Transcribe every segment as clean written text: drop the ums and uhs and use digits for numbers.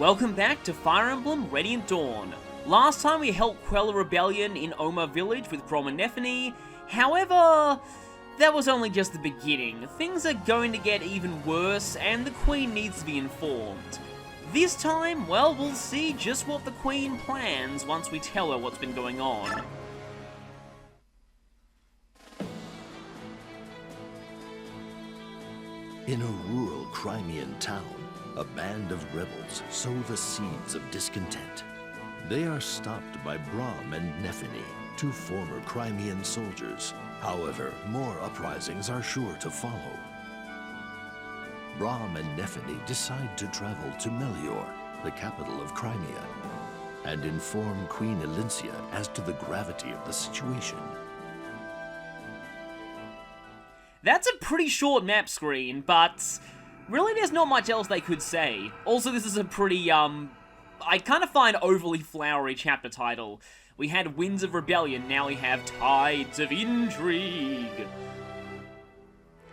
Welcome back to Fire Emblem Radiant Dawn. Last time we helped quell a rebellion in Oma village with Grom and Nephany. However, that was only just the beginning. Things are going to get even worse and the Queen needs to be informed. This time, well, we'll see just what the Queen plans once we tell her what's been going on. In a rural Crimean town, a band of rebels sow the seeds of discontent. They are stopped by Brahm and Nephany, two former Crimean soldiers. However, more uprisings are sure to follow. Brahm and Nephany decide to travel to Melior, the capital of Crimea, and inform Queen Elincia as to the gravity of the situation. That's a pretty short map screen, but really there's not much else they could say. Also, this is a pretty, I kind of find overly flowery chapter title. We had Winds of Rebellion, now we have Tides of Intrigue.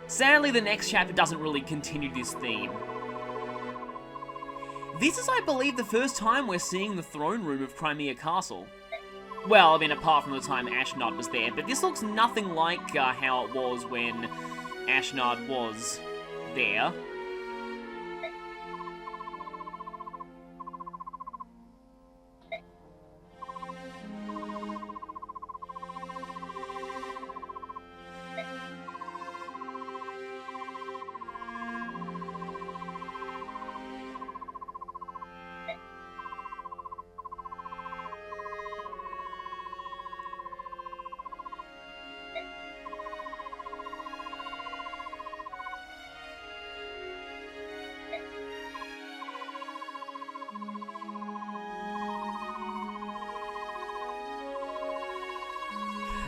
Sadly, the next chapter doesn't really continue this theme. This is, I believe, the first time we're seeing the throne room of Crimea Castle. Well, I mean, apart from the time Ashnard was there, but this looks nothing like how it was when Ashnard was there.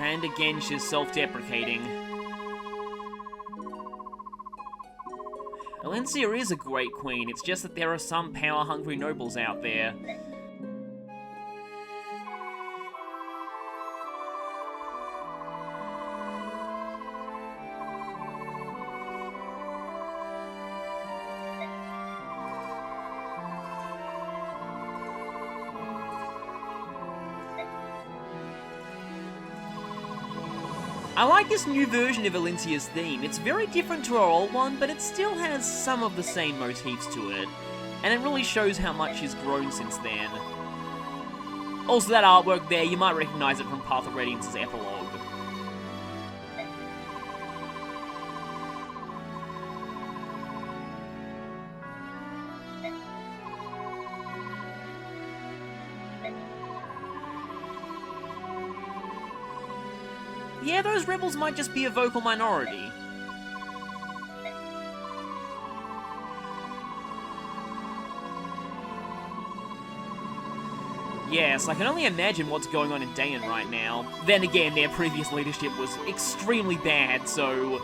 And again, she's self-deprecating. Elincia is a great queen, it's just that there are some power-hungry nobles out there. I like this new version of Elincia's theme. It's very different to our old one, but it still has some of the same motifs to it. And it really shows how much she's grown since then. Also, that artwork there, you might recognize it from Path of Radiance's epilogue. Yeah, those rebels might just be a vocal minority. Yes, I can only imagine what's going on in Dayan right now. Then again, their previous leadership was extremely bad, so...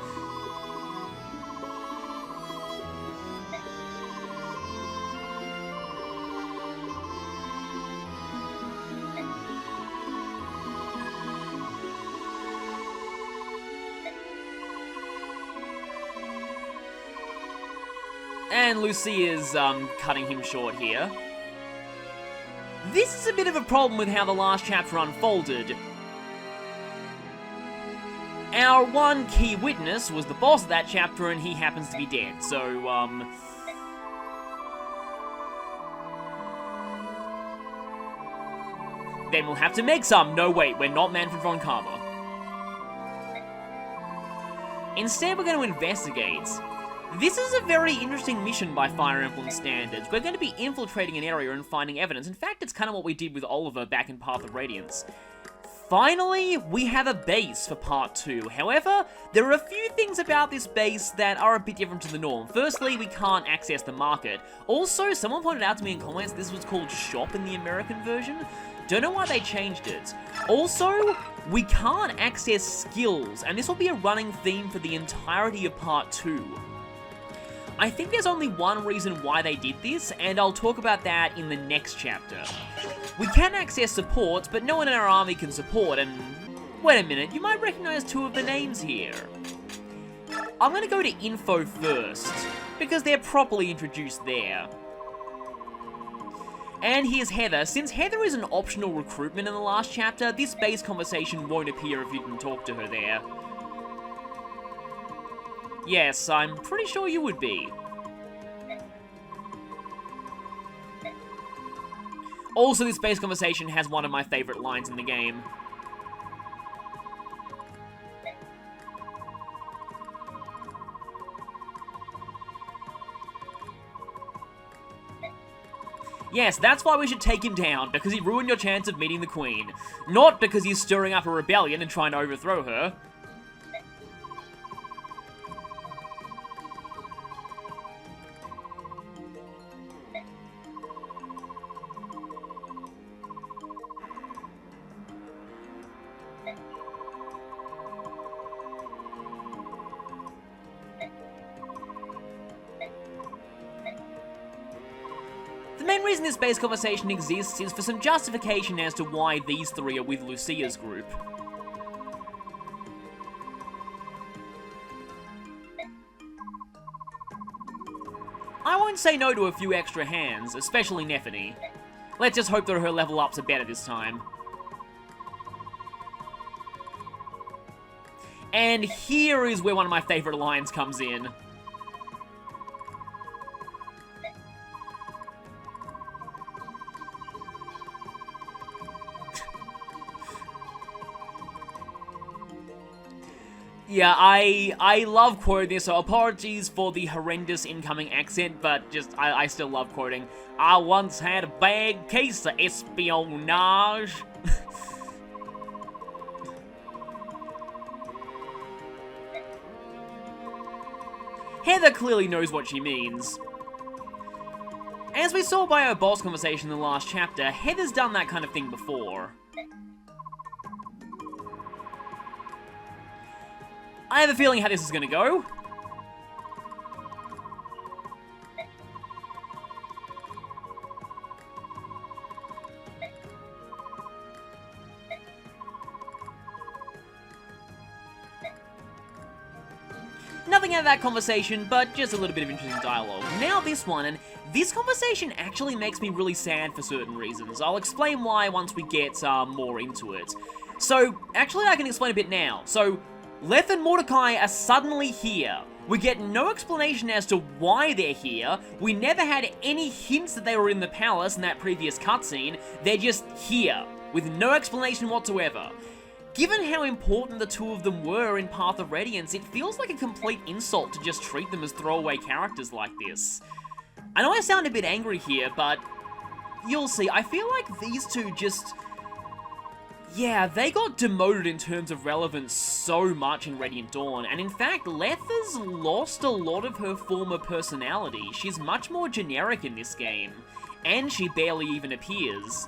And Lucia's, cutting him short here. This is a bit of a problem with how the last chapter unfolded. Our one key witness was the boss of that chapter, and he happens to be dead, so, then we'll have to make some. No, wait, we're not Manfred von Karma. Instead, we're going to investigate. This is a very interesting mission by Fire Emblem standards. We're going to be infiltrating an area and finding evidence. In fact, it's kind of what we did with Oliver back in Path of Radiance. Finally, we have a base for Part 2. However, there are a few things about this base that are a bit different to the norm. Firstly, we can't access the market. Also, someone pointed out to me in comments this was called Shop in the American version. Don't know why they changed it. Also, we can't access skills, and this will be a running theme for the entirety of Part 2. I think there's only one reason why they did this, and I'll talk about that in the next chapter. We can access supports, but no one in our army can support, and... Wait a minute, you might recognize two of the names here. I'm gonna go to info first, because they're properly introduced there. And here's Heather. Since Heather is an optional recruitment in the last chapter, this base conversation won't appear if you didn't talk to her there. Yes, I'm pretty sure you would be. Also, this base conversation has one of my favorite lines in the game. Yes, that's why we should take him down, because he ruined your chance of meeting the Queen. Not because he's stirring up a rebellion and trying to overthrow her. The main reason this base conversation exists is for some justification as to why these three are with Lucia's group. I won't say no to a few extra hands, especially Nephany. Let's just hope that her level ups are better this time. And here is where one of my favorite lines comes in. Yeah, I love quoting this, so apologies for the horrendous incoming accent, but just, I still love quoting. I once had a bad case of espionage. Heather clearly knows what she means. As we saw by her boss conversation in the last chapter, Heather's done that kind of thing before. I have a feeling how this is gonna go. Nothing out of that conversation, but just a little bit of interesting dialogue. Now this one, and this conversation actually makes me really sad for certain reasons. I'll explain why once we get more into it. So, actually I can explain a bit now. So, Lethe and Mordecai are suddenly here. We get no explanation as to why they're here. We never had any hints that they were in the palace in that previous cutscene. They're just here, with no explanation whatsoever. Given how important the two of them were in Path of Radiance, it feels like a complete insult to just treat them as throwaway characters like this. I know I sound a bit angry here, but you'll see. I feel like these two just... yeah, they got demoted in terms of relevance so much in Radiant Dawn, and in fact, Lethe's lost a lot of her former personality. She's much more generic in this game, and she barely even appears.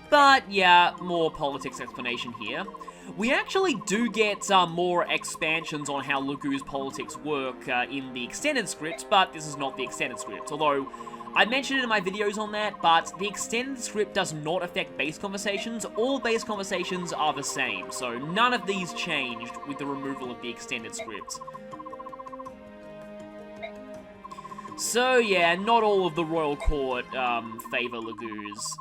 But yeah, more politics explanation here. We actually do get more expansions on how Lagoo's politics work in the extended script, but this is not the extended script, although I mentioned it in my videos on that, but the extended script does not affect base conversations. All base conversations are the same, so none of these changed with the removal of the extended script. So yeah, not all of the royal court favor Lagoo's.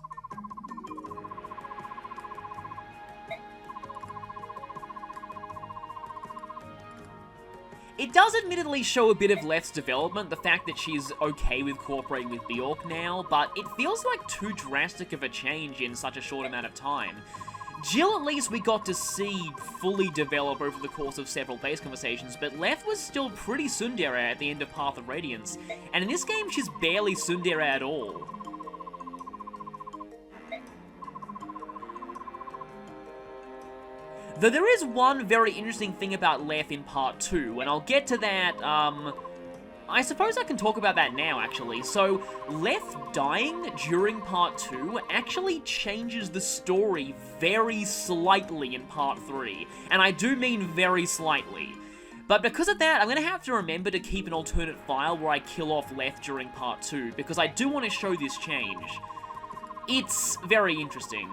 It does admittedly show a bit of Lethe's development, the fact that she's okay with cooperating with Bjork now, but it feels like too drastic of a change in such a short amount of time. Jill, at least, we got to see fully develop over the course of several base conversations, but Lethe was still pretty tsundere at the end of Path of Radiance, and in this game she's barely tsundere at all. Though there is one very interesting thing about Lethe in Part 2, and I'll get to that, I suppose I can talk about that now, actually. So, Lethe dying during Part 2 actually changes the story very slightly in Part 3, and I do mean very slightly. But because of that, I'm going to have to remember to keep an alternate file where I kill off Lethe during Part 2, because I do want to show this change. It's very interesting.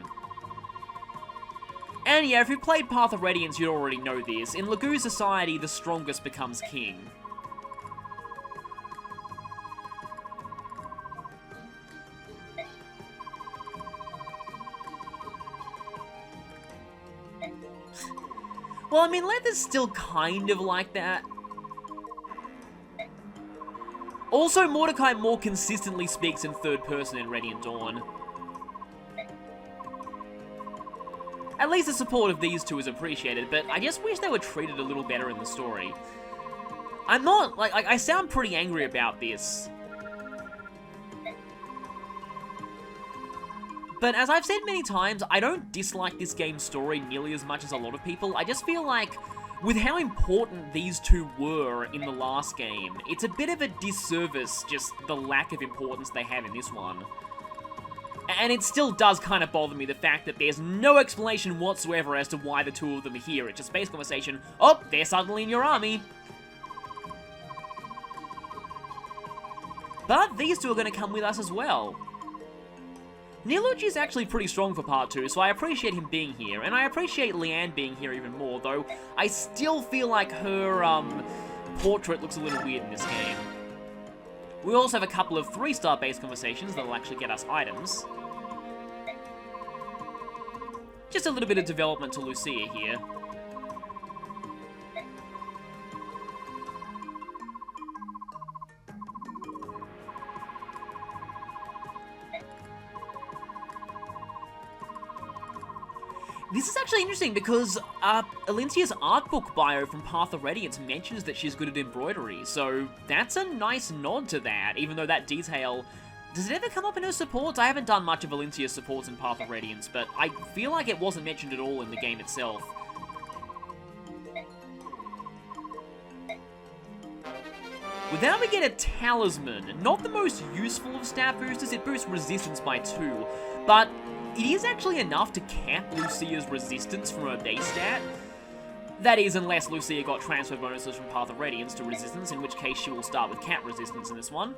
And yeah, if you've played Path of Radiance, you already know this. In Lagoo society, the strongest becomes king. Well, I mean, Lethe's still kind of like that. Also, Mordecai more consistently speaks in third person in Radiant Dawn. At least the support of these two is appreciated, but I just wish they were treated a little better in the story. I'm not, like I sound pretty angry about this. But as I've said many times, I don't dislike this game's story nearly as much as a lot of people. I just feel like, with how important these two were in the last game, it's a bit of a disservice, just the lack of importance they have in this one. And it still does kind of bother me, the fact that there's no explanation whatsoever as to why the two of them are here. It's just base conversation, oh, they're suddenly in your army. But these two are going to come with us as well. Niluchi is actually pretty strong for part 2, so I appreciate him being here, and I appreciate Leanne being here even more, though I still feel like her, portrait looks a little weird in this game. We also have a couple of 3-star base conversations that'll actually get us items. Just a little bit of development to Lucia here. This is actually interesting because Alincia's art book bio from Path of Radiance mentions that she's good at embroidery, so that's a nice nod to that, even though that detail... Does it ever come up in her supports? I haven't done much of Alincia's supports in Path of Radiance, but I feel like it wasn't mentioned at all in the game itself. With that we get a Talisman. Not the most useful of stat boosters, it boosts resistance by 2, but it is actually enough to cap Lucia's resistance from her base stat. That is, unless Lucia got transfer bonuses from Path of Radiance to resistance, in which case she will start with cap resistance in this one.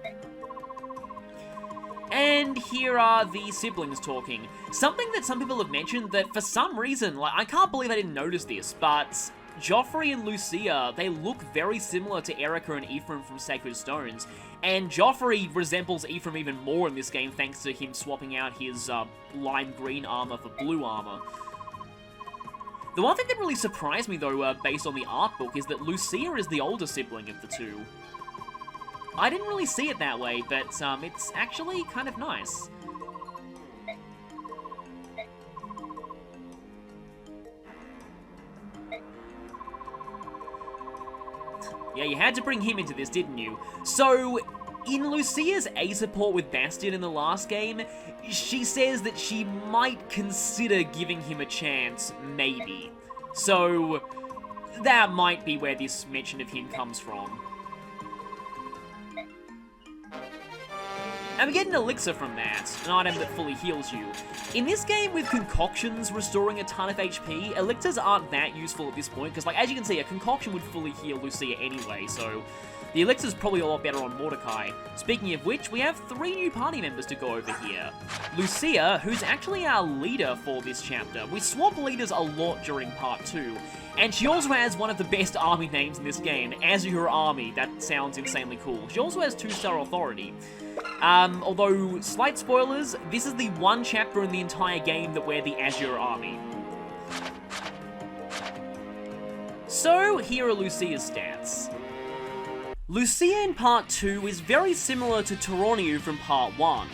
And here are the siblings talking. Something that some people have mentioned that for some reason, like, I can't believe I didn't notice this, but Joffrey and Lucia, they look very similar to Erica and Ephraim from Sacred Stones, and Joffrey resembles Ephraim even more in this game thanks to him swapping out his lime green armor for blue armor. The one thing that really surprised me though, based on the art book, is that Lucia is the older sibling of the two. I didn't really see it that way, but it's actually kind of nice. Yeah, you had to bring him into this, didn't you? So, in Lucia's A support with Bastion in the last game, she says that she might consider giving him a chance, maybe. So, that might be where this mention of him comes from. And we get an elixir from that, an item that fully heals you. In this game, with concoctions restoring a ton of HP, elixirs aren't that useful at this point, because, like, as you can see, a concoction would fully heal Lucia anyway, so the elixir's probably a lot better on Mordecai. Speaking of which, we have 3 new party members to go over here. Lucia, who's actually our leader for this chapter. We swap leaders a lot during part 2, and she also has one of the best army names in this game, Azure Army. That sounds insanely cool. She also has 2-star authority. Although, slight spoilers, this is the one chapter in the entire game that we're the Azure Army. So, here are Lucia's stats. Lucia in Part 2 is very similar to Toroniu from Part 1.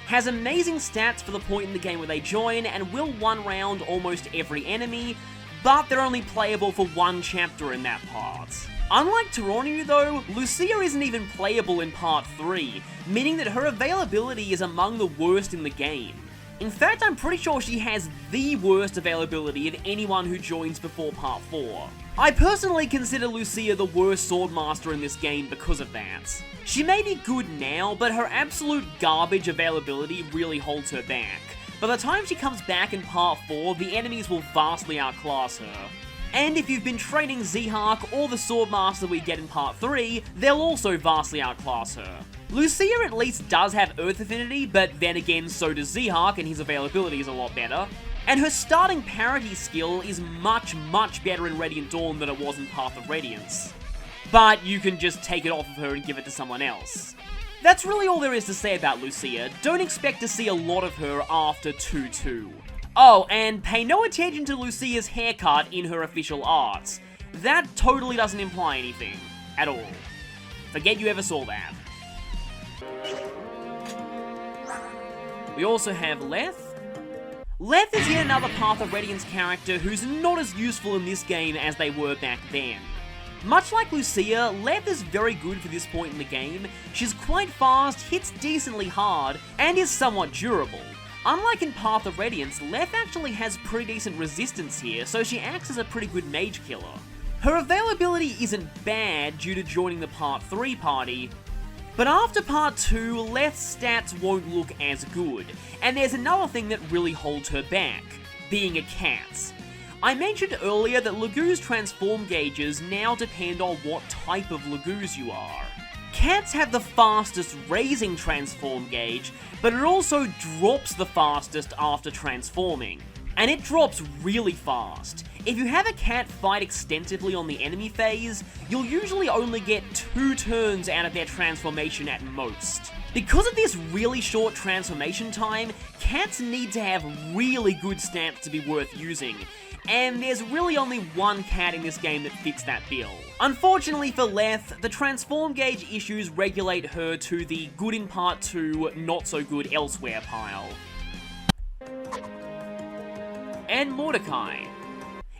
Has amazing stats for the point in the game where they join, and will one-round almost every enemy, but they're only playable for one chapter in that part. Unlike Toroniu though, Lucia isn't even playable in Part 3, meaning that her availability is among the worst in the game. In fact, I'm pretty sure she has the worst availability of anyone who joins before Part 4. I personally consider Lucia the worst swordmaster in this game because of that. She may be good now, but her absolute garbage availability really holds her back. By the time she comes back in Part 4, the enemies will vastly outclass her. And if you've been training Zihak or the Swordmaster we get in Part 3, they'll also vastly outclass her. Lucia at least does have Earth Affinity, but then again so does Zihak, and his availability is a lot better. And her starting parity skill is much, much better in Radiant Dawn than it was in Path of Radiance. But you can just take it off of her and give it to someone else. That's really all there is to say about Lucia. Don't expect to see a lot of her after 2-2. Oh, and pay no attention to Lucia's haircut in her official art. That totally doesn't imply anything. At all. Forget you ever saw that. We also have Lethe. Lethe is yet another Path of Radiance character who's not as useful in this game as they were back then. Much like Lucia, Lethe is very good for this point in the game. She's quite fast, hits decently hard, and is somewhat durable. Unlike in Path of Radiance, Lethe actually has pretty decent resistance here, so she acts as a pretty good mage killer. Her availability isn't bad due to joining the Part 3 party, but after Part 2, Lethe's stats won't look as good, and there's another thing that really holds her back, being a cat. I mentioned earlier that Lagoo's transform gauges now depend on what type of Lagoos you are. Cats have the fastest raising transform gauge, but it also drops the fastest after transforming. And it drops really fast. If you have a cat fight extensively on the enemy phase, you'll usually only get 2 turns out of their transformation at most. Because of this really short transformation time, cats need to have really good stats to be worth using, and there's really only one cat in this game that fits that bill. Unfortunately for Lethe, the transform gauge issues regulate her to the good in Part 2, not so good elsewhere pile. And Mordecai.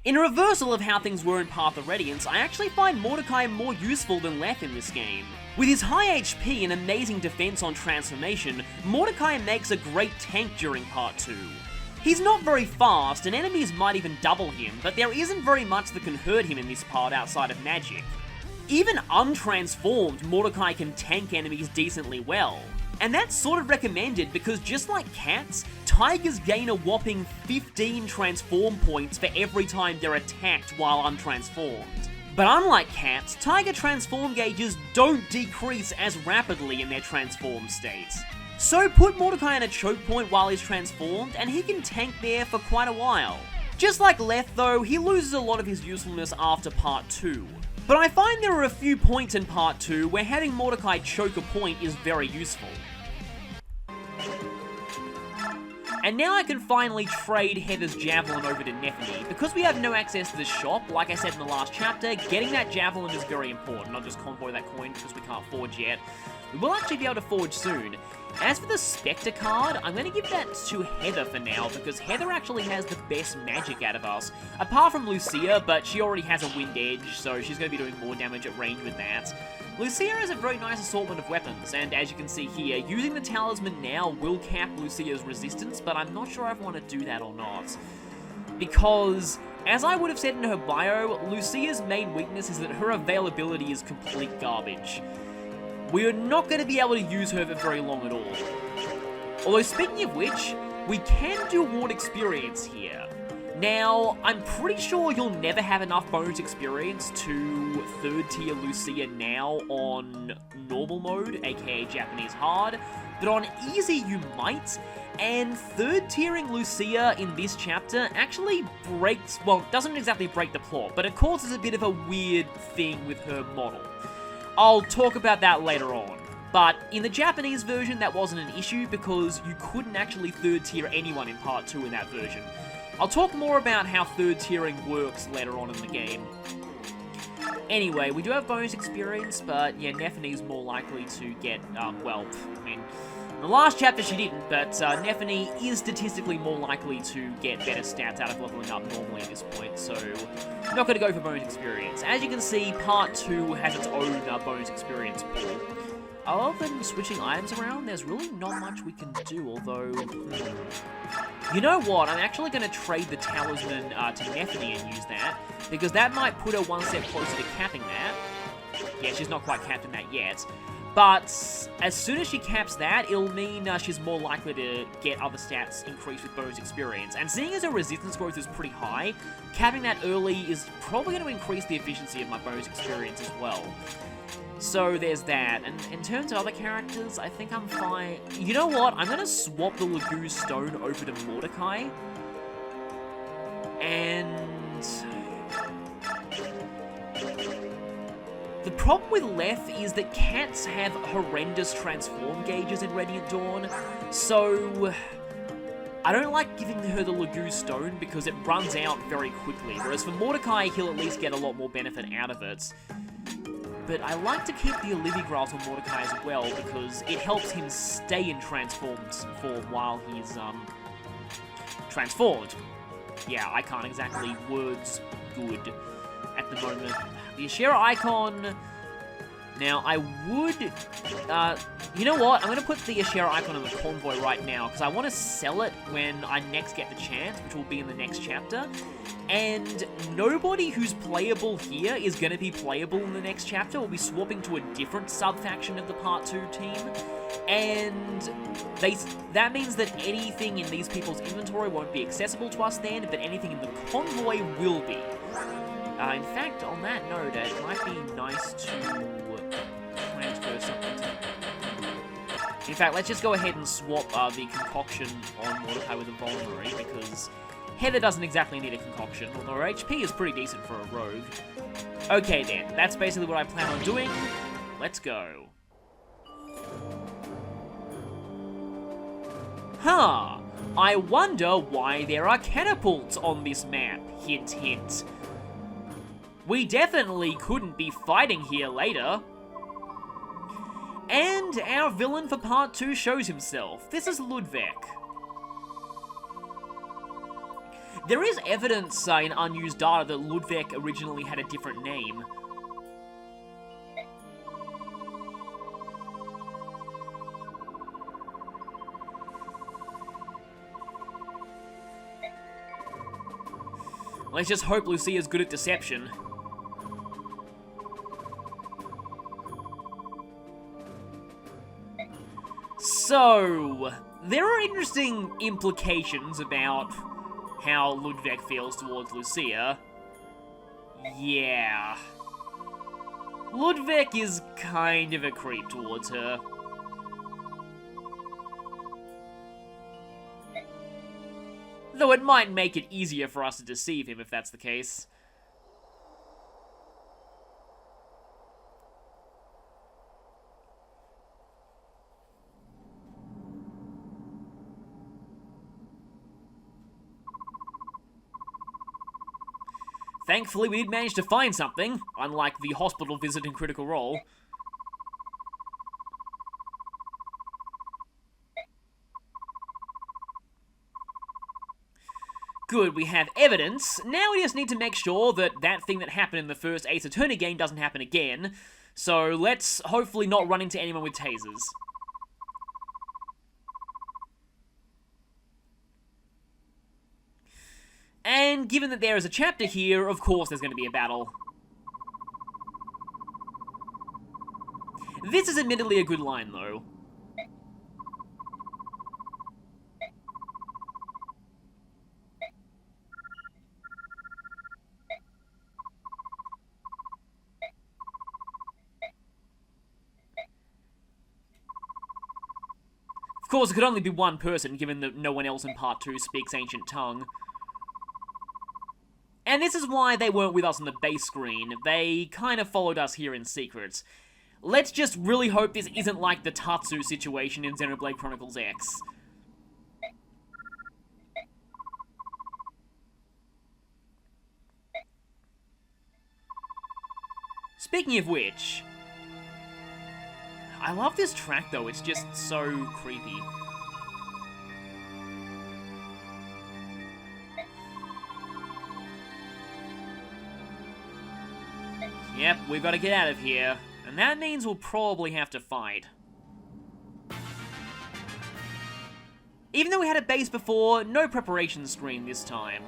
In a reversal of how things were in Path of Radiance, I actually find Mordecai more useful than Lethe in this game. With his high HP and amazing defense on transformation, Mordecai makes a great tank during Part 2. He's not very fast, and enemies might even double him, but there isn't very much that can hurt him in this part outside of magic. Even untransformed, Mordecai can tank enemies decently well. And that's sort of recommended because just like cats, tigers gain a whopping 15 transform points for every time they're attacked while untransformed. But unlike cats, tiger transform gauges don't decrease as rapidly in their transformed states. So put Mordecai in a choke point while he's transformed, and he can tank there for quite a while. Just like Lethe though, he loses a lot of his usefulness after Part 2. But I find there are a few points in Part 2 where having Mordecai choke a point is very useful. And now I can finally trade Heather's Javelin over to Nephi. Because we have no access to the shop, like I said in the last chapter, getting that Javelin is very important, not just convoy that coin because we can't forge yet. We will actually be able to forge soon. As for the Spectre card, I'm going to give that to Heather for now, because Heather actually has the best magic out of us. Apart from Lucia, but she already has a Wind Edge, so she's going to be doing more damage at range with that. Lucia has a very nice assortment of weapons, and as you can see here, using the Talisman now will cap Lucia's resistance, but I'm not sure if I want to do that or not. Because, as I would have said in her bio, Lucia's main weakness is that her availability is complete garbage. We're not going to be able to use her for very long at all. Although speaking of which, we can do Ward Experience here. Now, I'm pretty sure you'll never have enough bonus experience to 3rd tier Lucia now on normal mode, aka Japanese hard, but on easy you might, and 3rd tiering Lucia in this chapter actually breaks, well, doesn't exactly break the plot, but it causes a bit of a weird thing with her model. I'll talk about that later on. But in the Japanese version, that wasn't an issue because you couldn't actually 3rd tier anyone in Part 2 in that version. I'll talk more about how 3rd tiering works later on in the game. Anyway, we do have bonus experience, but yeah, Nephi's more likely to get, well, I mean, in the last chapter she didn't, but Nephi is statistically more likely to get better stats out of leveling up normally at this point, so I'm not going to go for bonus experience. As you can see, Part 2 has its own bonus experience pool. Other than switching items around, there's really not much we can do, although... You know what? I'm actually going to trade the Talisman to Nephi and use that, because that might put her one step closer to capping that. Yeah, she's not quite capped in that yet. But as soon as she caps that, it'll mean she's more likely to get other stats increased with bonus experience. And seeing as her resistance growth is pretty high, capping that early is probably going to increase the efficiency of my bonus experience as well. So there's that, and in terms of other characters, I think I'm fine. You know what? I'm going to swap the Lagoo Stone over to Mordecai. And... the problem with Lethe is that cats have horrendous transform gauges in Radiant Dawn, so... I don't like giving her the Lagoo Stone because it runs out very quickly, whereas for Mordecai, he'll at least get a lot more benefit out of it. But I like to keep the Olivigrass on Mordecai as well because it helps him stay in transformed form while he's, transformed. Yeah, I can't exactly words good at the moment. The Ashera icon... Now, I would... you know what? I'm going to put the Ashera icon on the convoy right now, because I want to sell it when I next get the chance, which will be in the next chapter. And nobody who's playable here is going to be playable in the next chapter. We'll be swapping to a different sub-faction of the Part 2 team. And that means that anything in these people's inventory won't be accessible to us then, but anything in the convoy will be. In fact, on that note, it might be nice to transfer something. In fact, let's just go ahead and swap the concoction on Mordecai with a vulnerary, because Heather doesn't exactly need a concoction, although her HP is pretty decent for a rogue. Okay then, that's basically what I plan on doing. Let's go. Huh, I wonder why there are catapults on this map, hint hint. We definitely couldn't be fighting here later. And our villain for Part 2 shows himself. This is Ludwig. There is evidence in unused data that Ludwig originally had a different name. Let's just hope Lucia's good at deception. So, there are interesting implications about how Ludwig feels towards Lucia. Yeah. Ludwig is kind of a creep towards her. Though it might make it easier for us to deceive him if that's the case. Thankfully, we did manage to find something, unlike the hospital visit in Critical Role. Good, we have evidence. Now we just need to make sure that that thing that happened in the first Ace Attorney game doesn't happen again. So let's hopefully not run into anyone with tasers. And given that there is a chapter here, of course there's going to be a battle. This is admittedly a good line, though. Of course, it could only be one person, given that no one else in Part 2 speaks Ancient Tongue. And this is why they weren't with us on the base screen. They kind of followed us here in secret. Let's just really hope this isn't like the Tatsu situation in Xenoblade Chronicles X. Speaking of which... I love this track though, it's just so creepy. Yep, we've got to get out of here, and that means we'll probably have to fight. Even though we had a base before, no preparation screen this time.